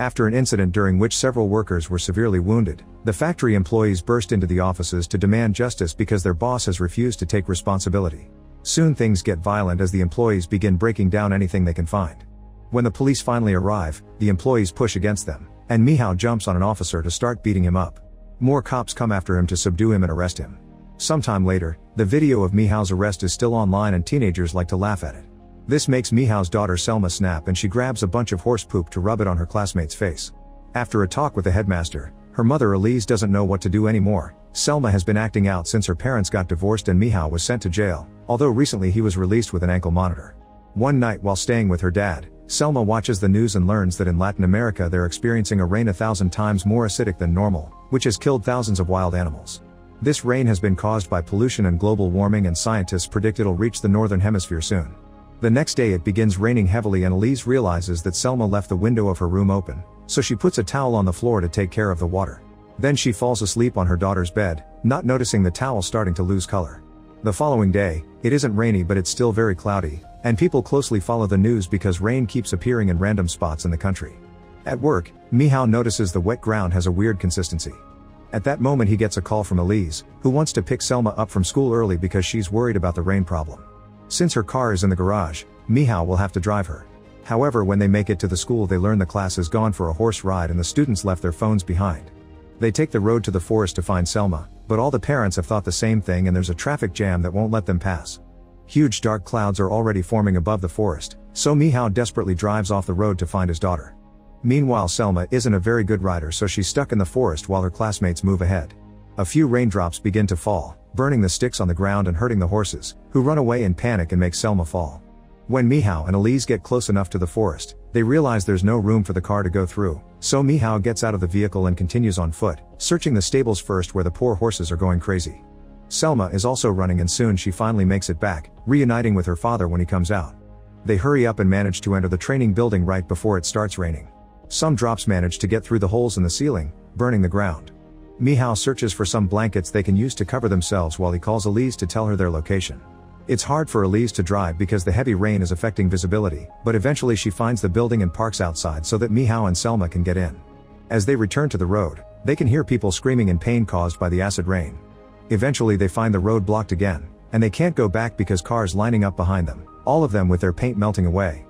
After an incident during which several workers were severely wounded, the factory employees burst into the offices to demand justice because their boss has refused to take responsibility. Soon things get violent as the employees begin breaking down anything they can find. When the police finally arrive, the employees push against them, and Mihao jumps on an officer to start beating him up. More cops come after him to subdue him and arrest him. Sometime later, the video of Mihao's arrest is still online and teenagers like to laugh at it. This makes Mihao's daughter Selma snap and she grabs a bunch of horse poop to rub it on her classmate's face. After a talk with the headmaster, her mother Elise doesn't know what to do anymore. Selma has been acting out since her parents got divorced and Mihao was sent to jail, although recently he was released with an ankle monitor. One night while staying with her dad, Selma watches the news and learns that in Latin America they're experiencing a rain 1,000 times more acidic than normal, which has killed thousands of wild animals. This rain has been caused by pollution and global warming, and scientists predict it'll reach the northern hemisphere soon. The next day it begins raining heavily and Elise realizes that Selma left the window of her room open, so she puts a towel on the floor to take care of the water. Then she falls asleep on her daughter's bed, not noticing the towel starting to lose color. The following day, it isn't rainy but it's still very cloudy, and people closely follow the news because rain keeps appearing in random spots in the country. At work, Mihao notices the wet ground has a weird consistency. At that moment he gets a call from Elise, who wants to pick Selma up from school early because she's worried about the rain problem. Since her car is in the garage, Mihao will have to drive her. However, when they make it to the school they learn the class has gone for a horse ride and the students left their phones behind. They take the road to the forest to find Selma, but all the parents have thought the same thing and there's a traffic jam that won't let them pass. Huge dark clouds are already forming above the forest, so Mihao desperately drives off the road to find his daughter. Meanwhile, Selma isn't a very good rider, so she's stuck in the forest while her classmates move ahead. A few raindrops begin to fall, burning the sticks on the ground and hurting the horses, who run away in panic and make Selma fall. When Mihao and Elise get close enough to the forest, they realize there's no room for the car to go through, so Mihao gets out of the vehicle and continues on foot, searching the stables first where the poor horses are going crazy. Selma is also running and soon she finally makes it back, reuniting with her father when he comes out. They hurry up and manage to enter the training building right before it starts raining. Some drops manage to get through the holes in the ceiling, burning the ground. Mihao searches for some blankets they can use to cover themselves while he calls Elise to tell her their location. It's hard for Elise to drive because the heavy rain is affecting visibility, but eventually she finds the building and parks outside so that Mihao and Selma can get in. As they return to the road, they can hear people screaming in pain caused by the acid rain. Eventually they find the road blocked again, and they can't go back because cars lining up behind them, all of them with their paint melting away.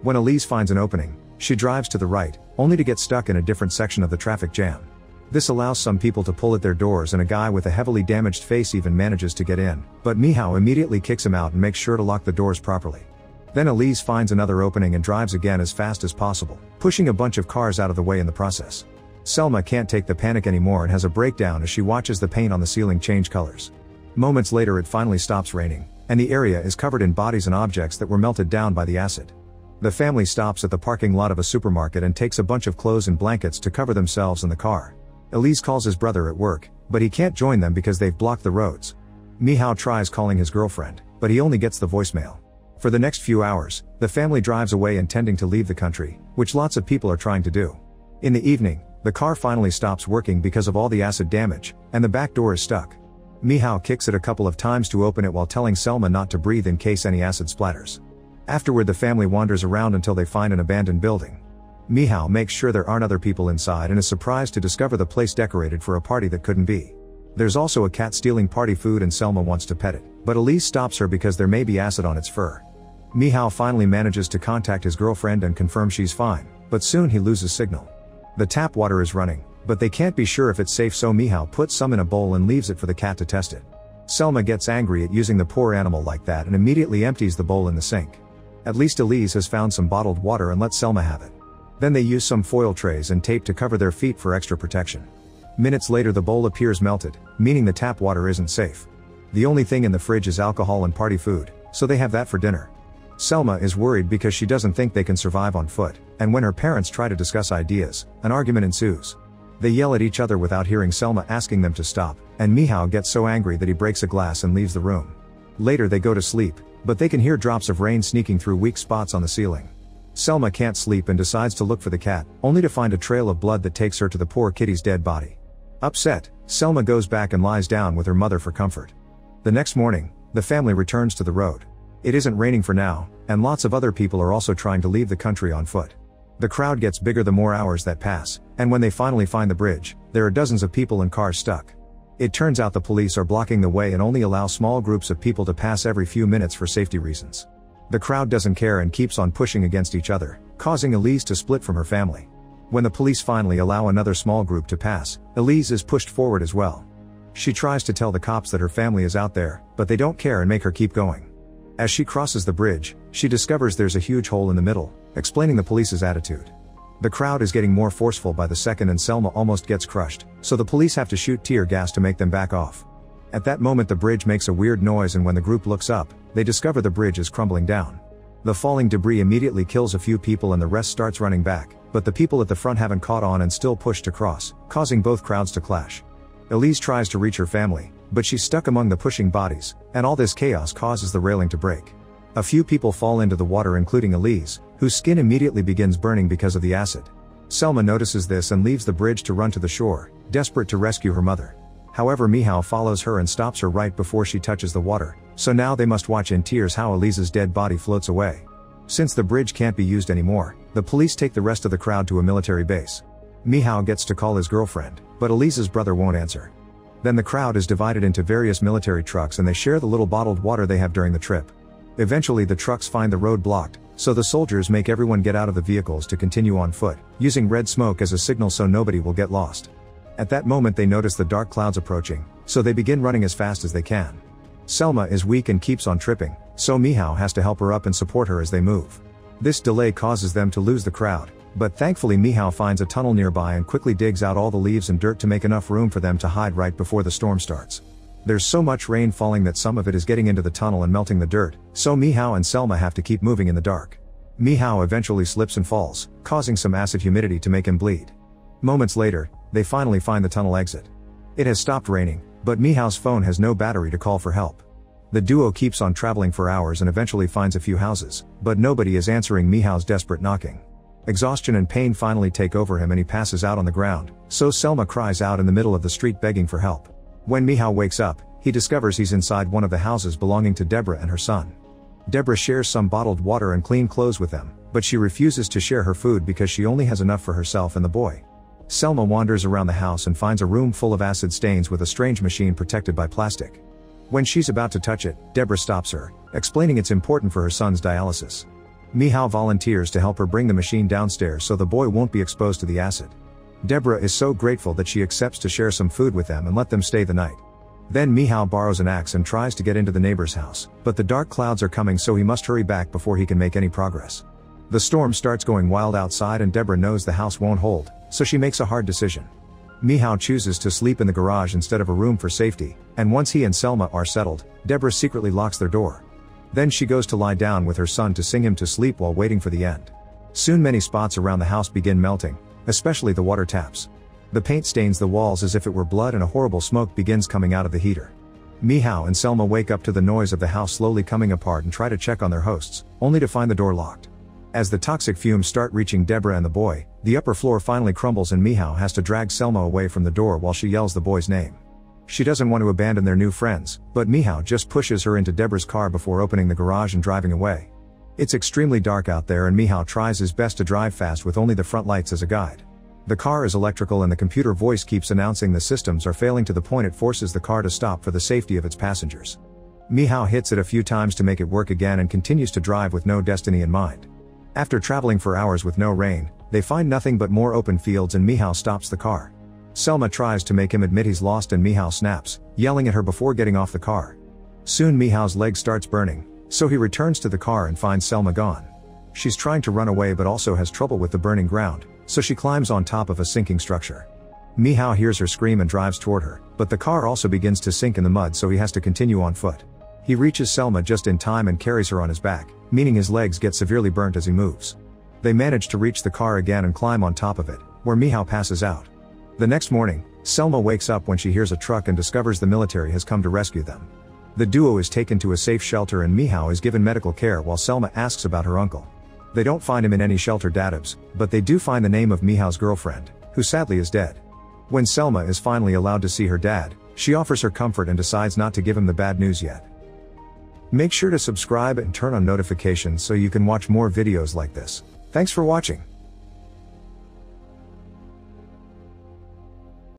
When Elise finds an opening, she drives to the right, only to get stuck in a different section of the traffic jam. This allows some people to pull at their doors and a guy with a heavily damaged face even manages to get in, but Mihao immediately kicks him out and makes sure to lock the doors properly. Then Elise finds another opening and drives again as fast as possible, pushing a bunch of cars out of the way in the process. Selma can't take the panic anymore and has a breakdown as she watches the paint on the ceiling change colors. Moments later it finally stops raining, and the area is covered in bodies and objects that were melted down by the acid. The family stops at the parking lot of a supermarket and takes a bunch of clothes and blankets to cover themselves in the car. Elise calls his brother at work, but he can't join them because they've blocked the roads. Mihao tries calling his girlfriend, but he only gets the voicemail. For the next few hours, the family drives away intending to leave the country, which lots of people are trying to do. In the evening, the car finally stops working because of all the acid damage, and the back door is stuck. Mihao kicks it a couple of times to open it while telling Selma not to breathe in case any acid splatters. Afterward the family wanders around until they find an abandoned building. Mihao makes sure there aren't other people inside and is surprised to discover the place decorated for a party that couldn't be. There's also a cat stealing party food and Selma wants to pet it, but Elise stops her because there may be acid on its fur. Mihao finally manages to contact his girlfriend and confirm she's fine, but soon he loses signal. The tap water is running, but they can't be sure if it's safe, so Mihao puts some in a bowl and leaves it for the cat to test it. Selma gets angry at using the poor animal like that and immediately empties the bowl in the sink. At least Elise has found some bottled water and lets Selma have it. Then they use some foil trays and tape to cover their feet for extra protection. Minutes later the bowl appears melted, meaning the tap water isn't safe. The only thing in the fridge is alcohol and party food, so they have that for dinner. Selma is worried because she doesn't think they can survive on foot, and when her parents try to discuss ideas, an argument ensues. They yell at each other without hearing Selma asking them to stop, and Mihao gets so angry that he breaks a glass and leaves the room. Later they go to sleep, but they can hear drops of rain sneaking through weak spots on the ceiling. Selma can't sleep and decides to look for the cat, only to find a trail of blood that takes her to the poor kitty's dead body. Upset, Selma goes back and lies down with her mother for comfort. The next morning, the family returns to the road. It isn't raining for now, and lots of other people are also trying to leave the country on foot. The crowd gets bigger the more hours that pass, and when they finally find the bridge, there are dozens of people and cars stuck. It turns out the police are blocking the way and only allow small groups of people to pass every few minutes for safety reasons. The crowd doesn't care and keeps on pushing against each other, causing Elise to split from her family. When the police finally allow another small group to pass, Elise is pushed forward as well. She tries to tell the cops that her family is out there, but they don't care and make her keep going. As she crosses the bridge, she discovers there's a huge hole in the middle, explaining the police's attitude. The crowd is getting more forceful by the second and Selma almost gets crushed, so the police have to shoot tear gas to make them back off. At that moment the bridge makes a weird noise, and when the group looks up, they discover the bridge is crumbling down. The falling debris immediately kills a few people and the rest starts running back, but the people at the front haven't caught on and still push to cross, causing both crowds to clash. Elise tries to reach her family, but she's stuck among the pushing bodies, and all this chaos causes the railing to break. A few people fall into the water, including Elise, whose skin immediately begins burning because of the acid. Selma notices this and leaves the bridge to run to the shore, desperate to rescue her mother. However, Michał follows her and stops her right before she touches the water, so now they must watch in tears how Elise's dead body floats away. Since the bridge can't be used anymore, the police take the rest of the crowd to a military base. Michał gets to call his girlfriend, but Elise's brother won't answer. Then the crowd is divided into various military trucks and they share the little bottled water they have during the trip. Eventually the trucks find the road blocked, so the soldiers make everyone get out of the vehicles to continue on foot, using red smoke as a signal so nobody will get lost. At that moment they notice the dark clouds approaching, so they begin running as fast as they can. Selma is weak and keeps on tripping, so Michał has to help her up and support her as they move. This delay causes them to lose the crowd, but thankfully Michał finds a tunnel nearby and quickly digs out all the leaves and dirt to make enough room for them to hide right before the storm starts. There's so much rain falling that some of it is getting into the tunnel and melting the dirt, so Michał and Selma have to keep moving in the dark. Michał eventually slips and falls, causing some acid humidity to make him bleed. Moments later, they finally find the tunnel exit. It has stopped raining, but Michał's phone has no battery to call for help. The duo keeps on traveling for hours and eventually finds a few houses, but nobody is answering Michał's desperate knocking. Exhaustion and pain finally take over him and he passes out on the ground, so Selma cries out in the middle of the street begging for help. When Michał wakes up, he discovers he's inside one of the houses belonging to Deborah and her son. Deborah shares some bottled water and clean clothes with them, but she refuses to share her food because she only has enough for herself and the boy. Selma wanders around the house and finds a room full of acid stains with a strange machine protected by plastic. When she's about to touch it, Deborah stops her, explaining it's important for her son's dialysis. Michał volunteers to help her bring the machine downstairs so the boy won't be exposed to the acid. Deborah is so grateful that she accepts to share some food with them and let them stay the night. Then Michał borrows an axe and tries to get into the neighbor's house, but the dark clouds are coming so he must hurry back before he can make any progress. The storm starts going wild outside and Deborah knows the house won't hold, so she makes a hard decision. Michał chooses to sleep in the garage instead of a room for safety, and once he and Selma are settled, Deborah secretly locks their door. Then she goes to lie down with her son to sing him to sleep while waiting for the end. Soon many spots around the house begin melting, especially the water taps. The paint stains the walls as if it were blood and a horrible smoke begins coming out of the heater. Michał and Selma wake up to the noise of the house slowly coming apart and try to check on their hosts, only to find the door locked. As the toxic fumes start reaching Deborah and the boy, the upper floor finally crumbles and Michał has to drag Selma away from the door while she yells the boy's name. She doesn't want to abandon their new friends, but Michał just pushes her into Deborah's car before opening the garage and driving away. It's extremely dark out there and Michał tries his best to drive fast with only the front lights as a guide. The car is electrical and the computer voice keeps announcing the systems are failing to the point it forces the car to stop for the safety of its passengers. Michał hits it a few times to make it work again and continues to drive with no destiny in mind. After traveling for hours with no rain, they find nothing but more open fields and Michał stops the car. Selma tries to make him admit he's lost and Michał snaps, yelling at her before getting off the car. Soon Michał's leg starts burning, so he returns to the car and finds Selma gone. She's trying to run away but also has trouble with the burning ground, so she climbs on top of a sinking structure. Michał hears her scream and drives toward her, but the car also begins to sink in the mud so he has to continue on foot. He reaches Selma just in time and carries her on his back, meaning his legs get severely burnt as he moves. They manage to reach the car again and climb on top of it, where Michał passes out. The next morning, Selma wakes up when she hears a truck and discovers the military has come to rescue them. The duo is taken to a safe shelter and Michał is given medical care while Selma asks about her uncle. They don't find him in any shelter database, but they do find the name of Michał's girlfriend, who sadly is dead. When Selma is finally allowed to see her dad, she offers her comfort and decides not to give him the bad news yet. Make sure to subscribe and turn on notifications so you can watch more videos like this. Thanks for watching.